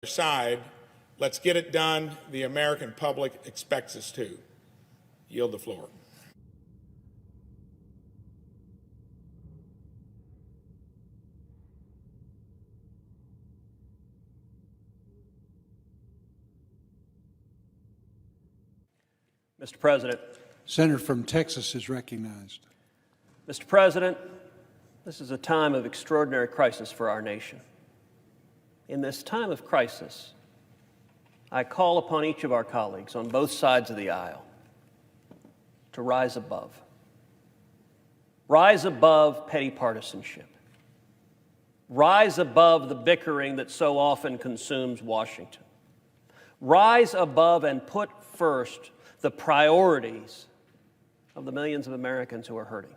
side. Let's get it done. The American public expects us to. Yield the floor. Mr. President. Senator from Texas is recognized. Mr. President, this is a time of extraordinary crisis for our nation. In this time of crisis, I call upon each of our colleagues on both sides of the aisle to rise above. Rise above petty partisanship. Rise above the bickering that so often consumes Washington. Rise above and put first the priorities of the millions of Americans who are hurting.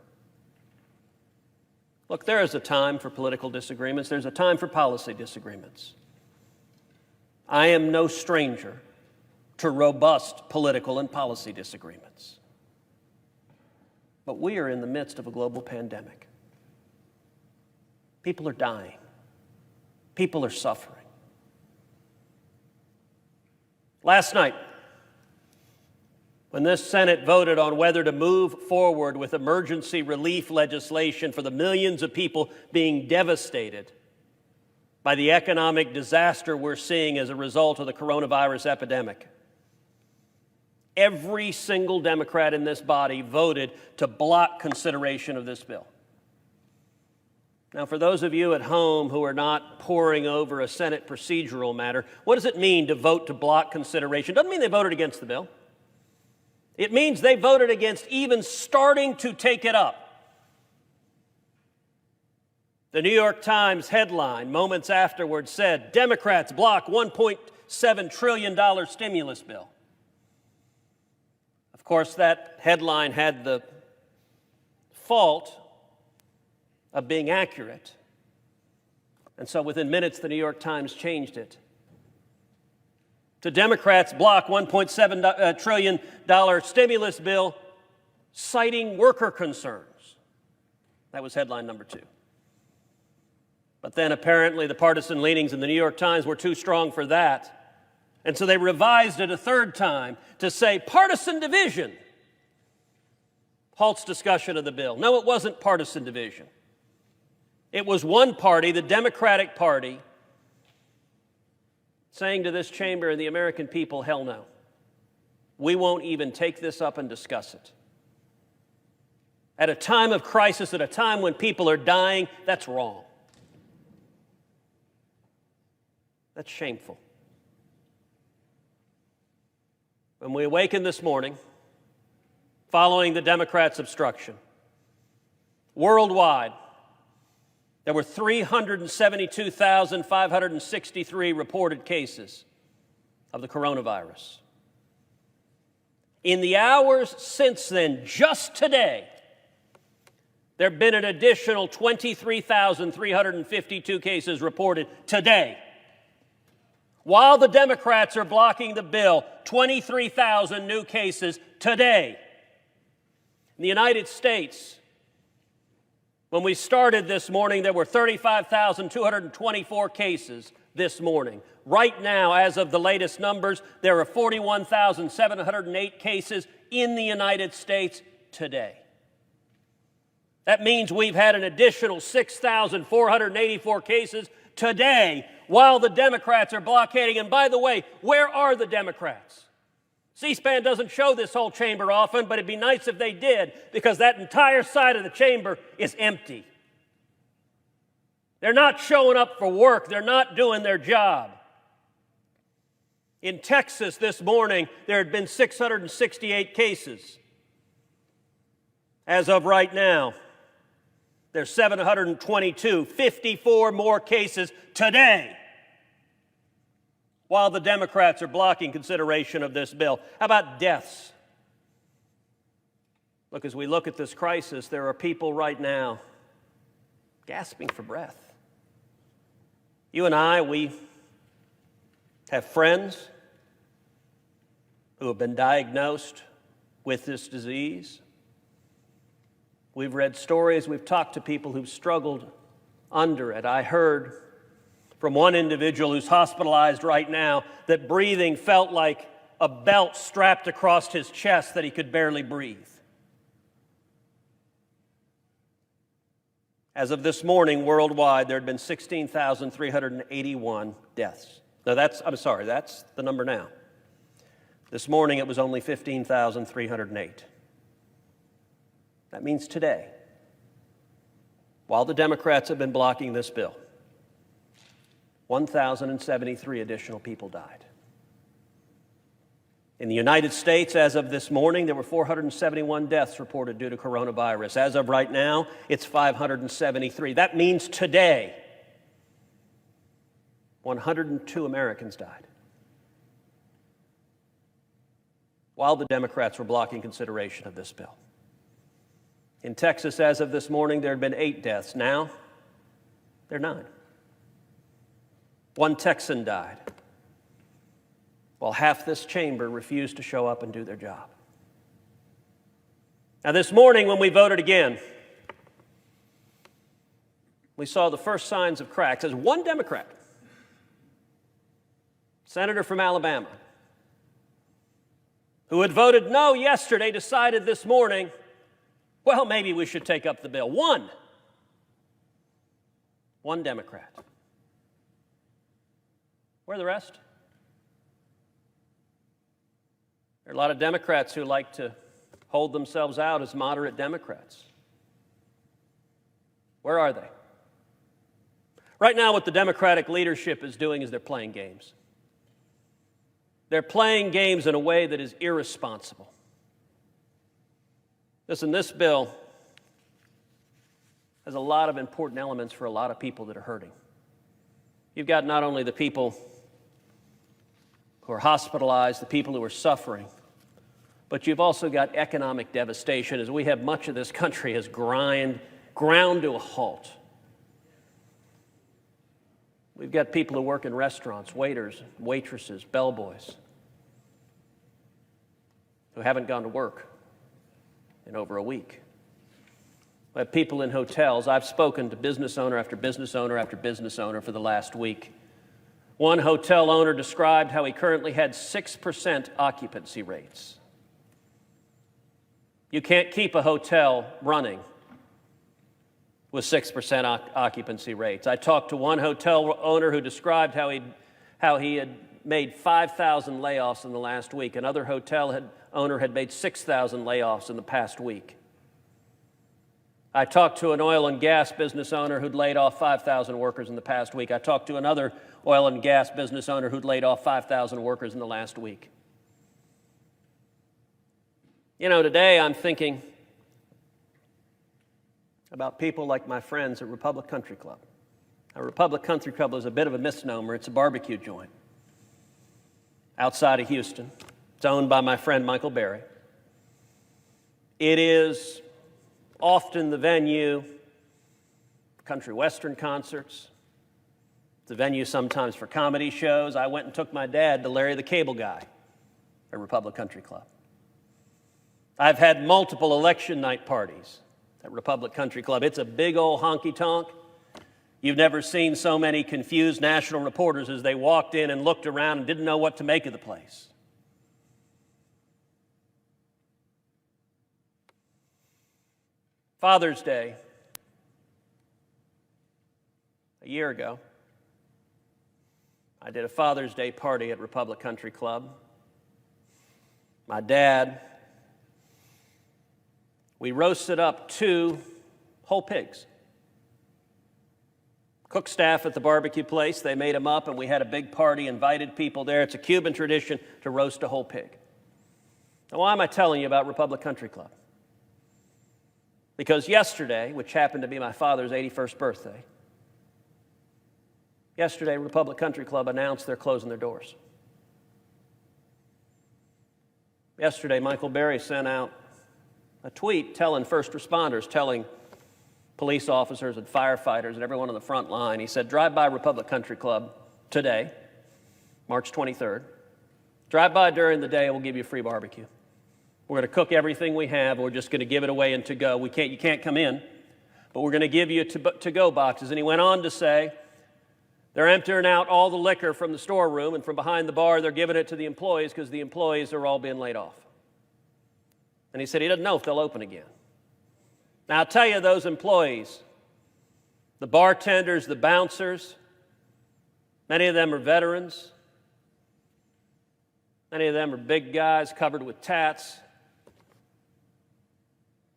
Look, there is a time for political disagreements. There's a time for policy disagreements. I am no stranger to robust political and policy disagreements. But we are in the midst of a global pandemic. People are dying. People are suffering. Last night, when this Senate voted on whether to move forward with emergency relief legislation for the millions of people being devastated by the economic disaster we're seeing as a result of the coronavirus epidemic, every single Democrat in this body voted to block consideration of this bill. Now, for those of you at home who are not poring over a Senate procedural matter, what does it mean to vote to block consideration? Doesn't mean they voted against the bill. It means they voted against even starting to take it up. The New York Times headline moments afterwards said, Democrats block $1.7 trillion stimulus bill. Of course, that headline had the fault of being accurate. And so within minutes, the New York Times changed it to Democrats block $1.7 trillion stimulus bill, citing worker concerns. That was headline number 2. But then apparently the partisan leanings in the New York Times were too strong for that. And so they revised it a third time to say partisan division halts discussion of the bill. No, it wasn't partisan division. It was one party, the Democratic Party, saying to this chamber and the American people, hell no. We won't even take this up and discuss it. At a time of crisis, at a time when people are dying, that's wrong. That's shameful. When we awakened this morning, following the Democrats' obstruction, worldwide, there were 372,563 reported cases of the coronavirus. In the hours since then, just today, there have been an additional 23,352 cases reported today. While the Democrats are blocking the bill, 23,000 new cases today. In the United States, when we started this morning, there were 35,224 cases this morning. Right now, as of the latest numbers, there are 41,708 cases in the United States today. That means we've had an additional 6,484 cases today while the Democrats are blockading. And by the way, where are the Democrats? C-SPAN doesn't show this whole chamber often, but it'd be nice if they did, because that entire side of the chamber is empty. They're not showing up for work. They're not doing their job. In Texas this morning, there had been 668 cases. As of right now, there's 722, 54 more cases today, while the Democrats are blocking consideration of this bill. How about deaths? Look, as we look at this crisis, there are people right now gasping for breath. You and I, we have friends who have been diagnosed with this disease. We've read stories, we've talked to people who've struggled under it. I heard from one individual who's hospitalized right now that breathing felt like a belt strapped across his chest, that he could barely breathe. As of this morning, worldwide, there had been 16,381 deaths. Now that's the number now. This morning it was only 15,308. That means today, while the Democrats have been blocking this bill, 1,073 additional people died. In the United States, as of this morning, there were 471 deaths reported due to coronavirus. As of right now, it's 573. That means today, 102 Americans died, while the Democrats were blocking consideration of this bill. In Texas, as of this morning, there had been 8 deaths. Now, there are 9. One Texan died, while half this chamber refused to show up and do their job. Now, this morning when we voted again, we saw the first signs of cracks as one Democrat, senator from Alabama, who had voted no yesterday, decided this morning, well, maybe we should take up the bill. One Democrat. Where are the rest? There are a lot of Democrats who like to hold themselves out as moderate Democrats. Where are they? Right now, what the Democratic leadership is doing is they're playing games. They're playing games in a way that is irresponsible. Listen, this bill has a lot of important elements for a lot of people that are hurting. You've got not only the people who are hospitalized, the people who are suffering, but you've also got economic devastation, as we have much of this country has ground to a halt. We've got people who work in restaurants, waiters, waitresses, bellboys, who haven't gone to work in over a week. We have people in hotels. I've spoken to business owner after business owner after business owner for the last week. One hotel owner described how he currently had 6% occupancy rates. You can't keep a hotel running with 6% occupancy rates. I talked to one hotel owner who described how he had made 5,000 layoffs in the last week. Another hotel owner had made 6,000 layoffs in the past week. I talked to an oil and gas business owner who'd laid off 5,000 workers in the past week. I talked to another oil and gas business owner who'd laid off 5,000 workers in the last week. You know, today I'm thinking about people like my friends at Republic Country Club. Now, Republic Country Club is a bit of a misnomer. It's a barbecue joint outside of Houston. It's owned by my friend Michael Berry. It is often the venue for country western concerts. It's a venue sometimes for comedy shows. I went and took my dad to Larry the Cable Guy at Republic Country Club. I've had multiple election night parties at Republic Country Club. It's a big old honky-tonk. You've never seen so many confused national reporters as they walked in and looked around and didn't know what to make of the place. Father's Day, a year ago, I did a Father's Day party at Republic Country Club. My dad, we roasted up 2 whole pigs. Cook staff at the barbecue place, they made them up, and we had a big party, invited people there. It's a Cuban tradition to roast a whole pig. Now, why am I telling you about Republic Country Club? Because yesterday, which happened to be my father's 81st birthday, yesterday Republic Country Club announced they're closing their doors. Yesterday, Michael Berry sent out a tweet telling first responders, telling police officers and firefighters and everyone on the front line, he said, drive by Republic Country Club today, March 23rd. Drive by during the day and we'll give you a free barbecue. We're going to cook everything we have. We're just going to give it away in to-go. You can't come in, but we're going to give you to-go boxes. And he went on to say They're emptying out all the liquor from the storeroom, and from behind the bar, they're giving it to the employees because the employees are all being laid off. And he said he doesn't know if they'll open again. Now, I'll tell you, those employees, the bartenders, the bouncers, many of them are veterans. Many of them are big guys covered with tats.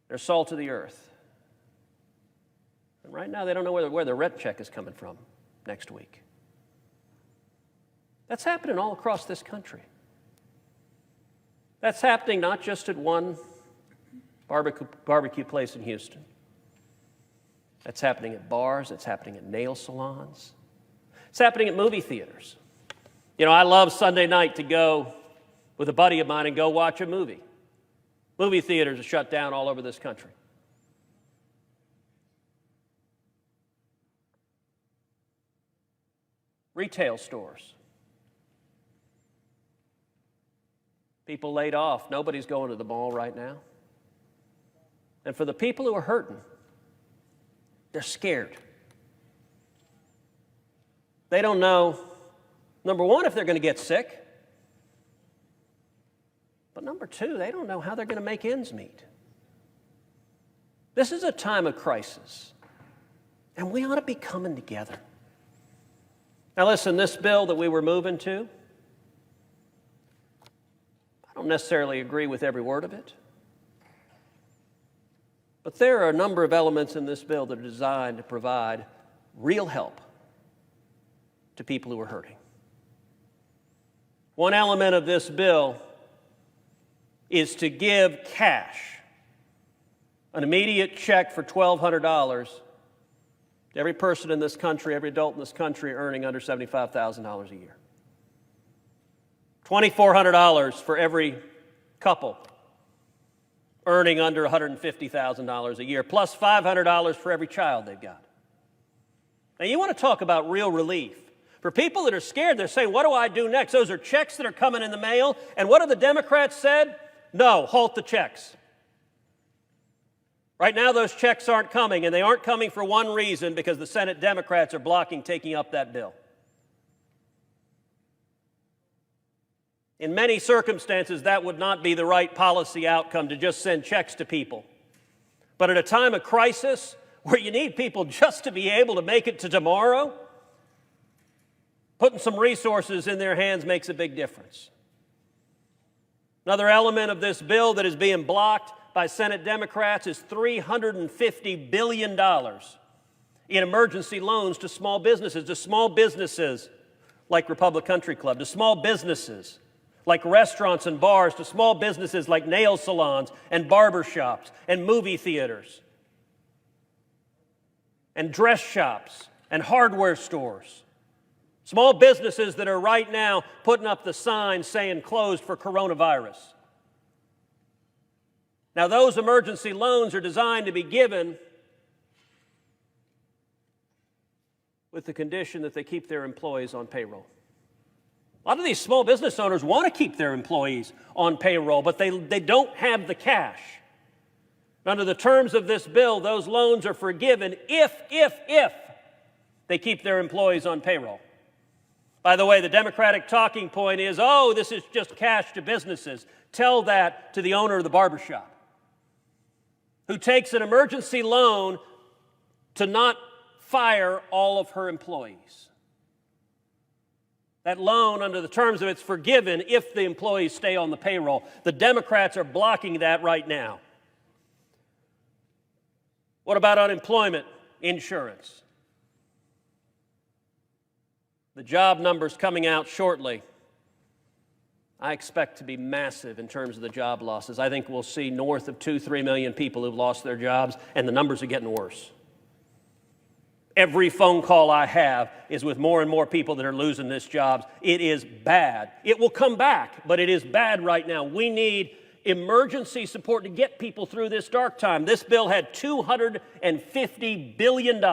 They're salt of the earth. And right now, they don't know where their rent check is coming from next week. That's happening all across this country. That's happening not just at one barbecue place in Houston. That's happening at bars. It's happening at nail salons. It's happening at movie theaters. You know, I love Sunday night to go with a buddy of mine and go watch a movie. Movie theaters are shut down all over this country. Retail stores. People laid off. Nobody's going to the mall right now. And for the people who are hurting, they're scared. They don't know, number one, if they're going to get sick. But number two, they don't know how they're going to make ends meet. This is a time of crisis, and we ought to be coming together. Now listen, this bill that we were moving to, I don't necessarily agree with every word of it, but there are a number of elements in this bill that are designed to provide real help to people who are hurting. One element of this bill is to give cash, an immediate check for $1,200 to every person in this country, every adult in this country earning under $75,000 a year. $2,400 for every couple earning under $150,000 a year, plus $500 for every child they've got. Now, you want to talk about real relief. For people that are scared, they're saying, what do I do next? Those are checks that are coming in the mail. And what have the Democrats said? No, halt the checks. Right now, those checks aren't coming, and they aren't coming for one reason, because the Senate Democrats are blocking taking up that bill. In many circumstances, that would not be the right policy outcome, to just send checks to people. But at a time of crisis, where you need people just to be able to make it to tomorrow, putting some resources in their hands makes a big difference. Another element of this bill that is being blocked by Senate Democrats is $350 billion in emergency loans to small businesses like Republic Country Club, to small businesses like restaurants and bars, to small businesses like nail salons and barber shops and movie theaters and dress shops and hardware stores. Small businesses that are right now putting up the sign saying closed for coronavirus. Now, those emergency loans are designed to be given with the condition that they keep their employees on payroll. A lot of these small business owners want to keep their employees on payroll, but they don't have the cash. Under the terms of this bill, those loans are forgiven if they keep their employees on payroll. By the way, the Democratic talking point is, oh, this is just cash to businesses. Tell that to the owner of the barbershop, who takes an emergency loan to not fire all of her employees. That loan, under the terms of it's forgiven if the employees stay on the payroll. The Democrats are blocking that right now. What about unemployment insurance? The job numbers coming out shortly, I expect to be massive in terms of the job losses. I think we'll see north of 2-3 million people who've lost their jobs, and the numbers are getting worse. Every phone call I have is with more and more people that are losing their jobs. It is bad. It will come back, but it is bad right now. We need emergency support to get people through this dark time. This bill had $250 billion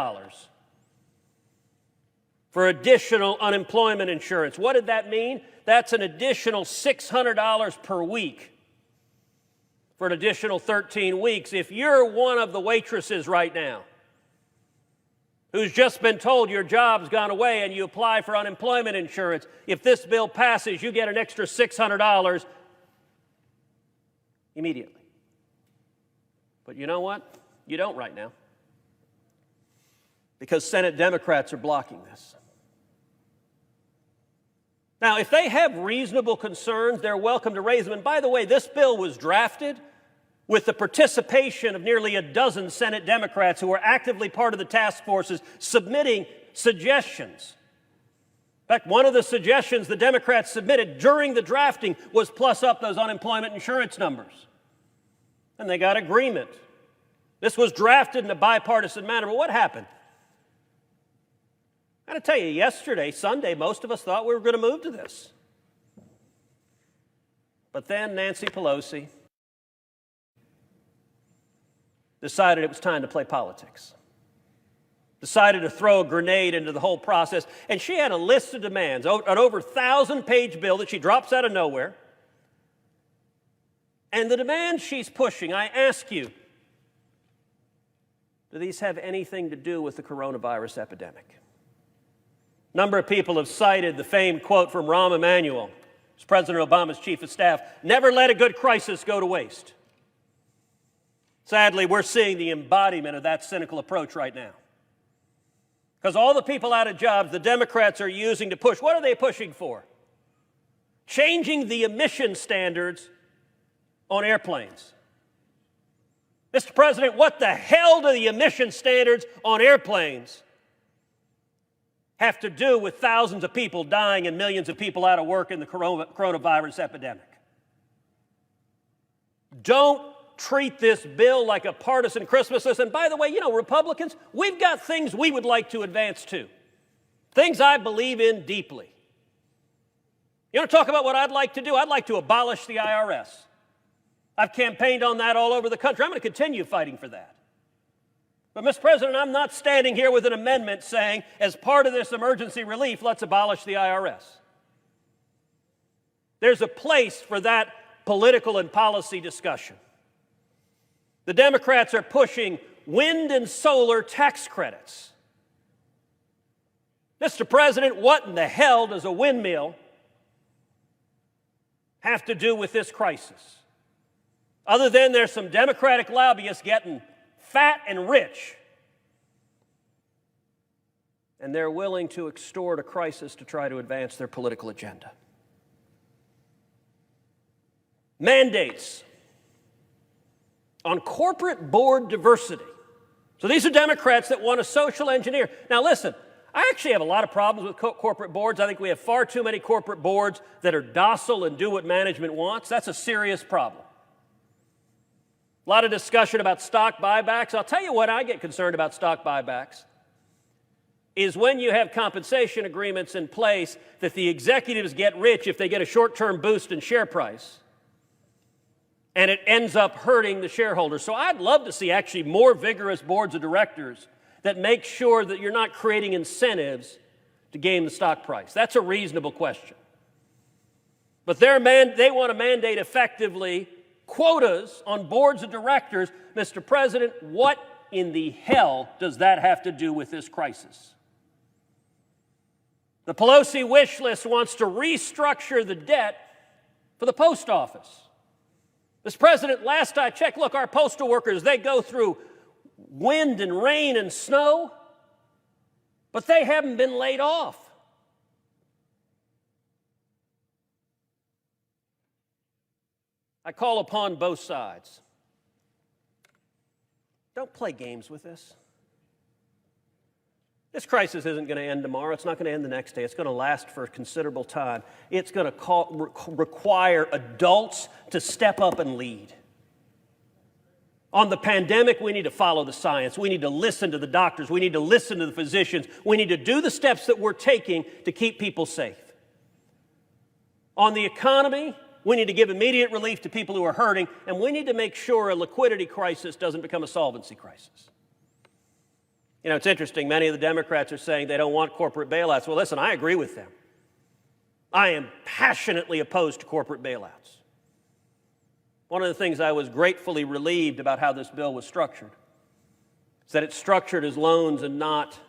for additional unemployment insurance. What did that mean? That's an additional $600 per week for an additional 13 weeks. If you're one of the waitresses right now, who's just been told your job's gone away and you apply for unemployment insurance. If this bill passes, you get an extra $600 immediately. But you know what? You don't right now. Because Senate Democrats are blocking this. Now, if they have reasonable concerns, they're welcome to raise them. And by the way, this bill was drafted with the participation of nearly a dozen Senate Democrats who were actively part of the task forces submitting suggestions. In fact, one of the suggestions the Democrats submitted during the drafting was plus up those unemployment insurance numbers. And they got agreement. This was drafted in a bipartisan manner, but what happened? I got to tell you, yesterday, Sunday, most of us thought we were going to move to this. But then Nancy Pelosi decided it was time to play politics. Decided to throw a grenade into the whole process. And she had a list of demands, an over 1,000-page bill that she drops out of nowhere. And the demands she's pushing, I ask you, do these have anything to do with the coronavirus epidemic? A number of people have cited the famed quote from Rahm Emanuel, who's President Obama's chief of staff, "Never let a good crisis go to waste." Sadly, we're seeing the embodiment of that cynical approach right now. Because all the people out of jobs the Democrats are using to push, what are they pushing for? Changing the emission standards on airplanes. Mr. President, what the hell do the emission standards on airplanes have to do with thousands of people dying and millions of people out of work in the coronavirus epidemic? Don't treat this bill like a partisan Christmas list. And by the way, you know, Republicans, we've got things we would like to advance too. Things I believe in deeply. You want to talk about what I'd like to do? I'd like to abolish the IRS. I've campaigned on that all over the country. I'm going to continue fighting for that. But, Mr. President, I'm not standing here with an amendment saying, as part of this emergency relief, let's abolish the IRS. There's a place for that political and policy discussion. The Democrats are pushing wind and solar tax credits. Mr. President, what in the hell does a windmill have to do with this crisis? Other than there's some Democratic lobbyists getting fat and rich, and they're willing to extort a crisis to try to advance their political agenda. Mandates on corporate board diversity. So these are Democrats that want to social engineer. Now listen, I actually have a lot of problems with corporate boards. I think we have far too many corporate boards that are docile and do what management wants. That's a serious problem. A lot of discussion about stock buybacks. I'll tell you what I get concerned about stock buybacks is when you have compensation agreements in place that the executives get rich if they get a short-term boost in share price, and it ends up hurting the shareholders. So I'd love to see actually more vigorous boards of directors that make sure that you're not creating incentives to gain the stock price. That's a reasonable question. But they want to mandate effectively quotas on boards of directors. Mr. President, what in the hell does that have to do with this crisis? The Pelosi wish list wants to restructure the debt for the post office. Mr. President, last I checked, look, our postal workers, they go through wind and rain and snow, but they haven't been laid off. I call upon both sides. Don't play games with this. This crisis isn't going to end tomorrow. It's not going to end the next day. It's going to last for a considerable time. It's going to require adults to step up and lead. On the pandemic, we need to follow the science. We need to listen to the doctors. We need to listen to the physicians. We need to do the steps that we're taking to keep people safe. On the economy, we need to give immediate relief to people who are hurting, and we need to make sure a liquidity crisis doesn't become a solvency crisis. You know, it's interesting. Many of the Democrats are saying they don't want corporate bailouts. Well, listen, I agree with them. I am passionately opposed to corporate bailouts. One of the things I was gratefully relieved about how this bill was structured is that it's structured as loans and not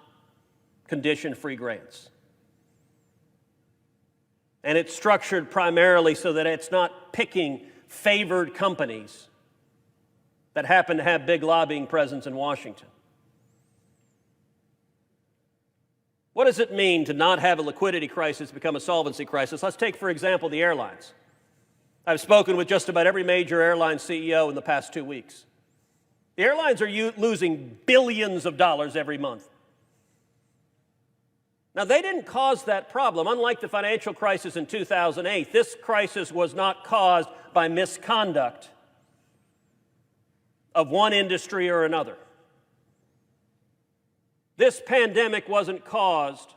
condition-free grants. And it's structured primarily so that it's not picking favored companies that happen to have big lobbying presence in Washington. What does it mean to not have a liquidity crisis become a solvency crisis? Let's take, for example, the airlines. I've spoken with just about every major airline CEO in the past 2 weeks. The airlines are losing billions of dollars every month. Now, they didn't cause that problem. Unlike the financial crisis in 2008, this crisis was not caused by misconduct of one industry or another. This pandemic wasn't caused.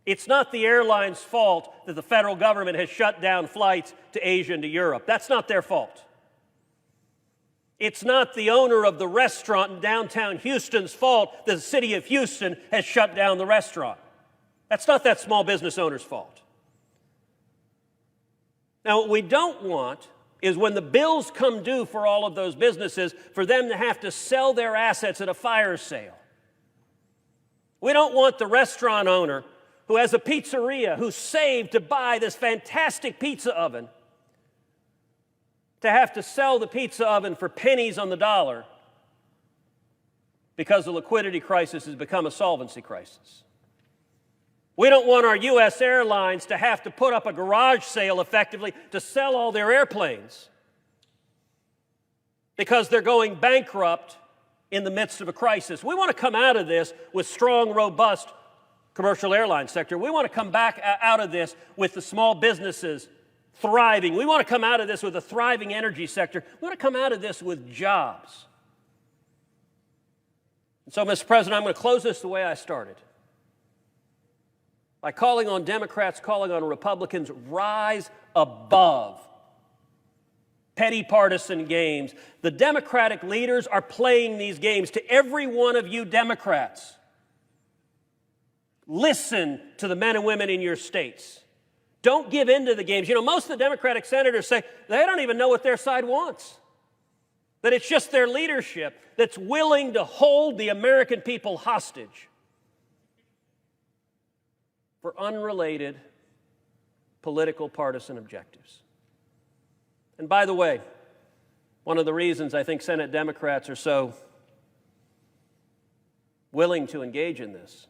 It's not the airline's fault that the federal government has shut down flights to Asia and to Europe. That's not their fault. It's not the owner of the restaurant in downtown Houston's fault that the city of Houston has shut down the restaurant. That's not that small business owner's fault. Now, what we don't want is when the bills come due for all of those businesses, for them to have to sell their assets at a fire sale. We don't want the restaurant owner who has a pizzeria, who saved to buy this fantastic pizza oven, to have to sell the pizza oven for pennies on the dollar because the liquidity crisis has become a solvency crisis. We don't want our U.S. airlines to have to put up a garage sale effectively to sell all their airplanes because they're going bankrupt in the midst of a crisis. We want to come out of this with strong, robust commercial airline sector. We want to come back out of this with the small businesses thriving. We want to come out of this with a thriving energy sector. We want to come out of this with jobs. And so, Mr. President, I'm going to close this the way I started, by calling on Democrats, calling on Republicans, rise above petty partisan games. The Democratic leaders are playing these games. To every one of you Democrats, listen to the men and women in your states. Don't give in to the games. You know, most of the Democratic senators say they don't even know what their side wants, that it's just their leadership that's willing to hold the American people hostage for unrelated political partisan objectives. And by the way, one of the reasons I think Senate Democrats are so willing to engage in this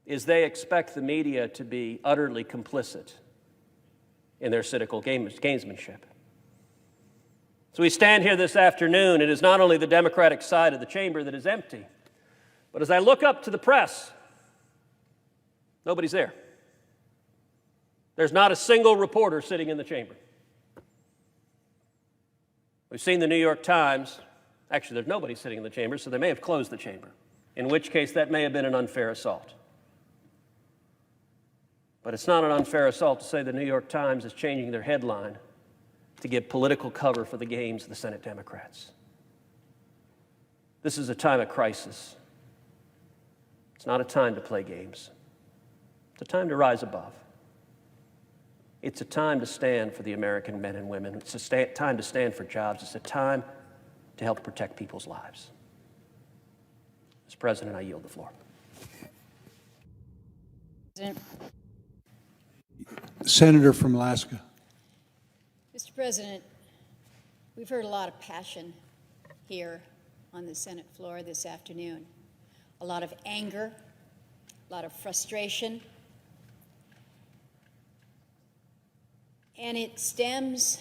is they expect the media to be utterly complicit in their cynical gamesmanship. So we stand here this afternoon, it is not only the Democratic side of the chamber that is empty, but as I look up to the press, nobody's there. There's not a single reporter sitting in the chamber. We've seen the New York Times. Actually, there's nobody sitting in the chamber, so they may have closed the chamber, in which case that may have been an unfair assault. But it's not an unfair assault to say the New York Times is changing their headline to give political cover for the games of the Senate Democrats. This is a time of crisis. It's not a time to play games. It's a time to rise above. It's a time to stand for the American men and women. It's a time to stand for jobs. It's a time to help protect people's lives. Mr. President, I yield the floor. Senator from Alaska. Mr. President, we've heard a lot of passion here on the Senate floor this afternoon. A lot of anger, a lot of frustration. And it stems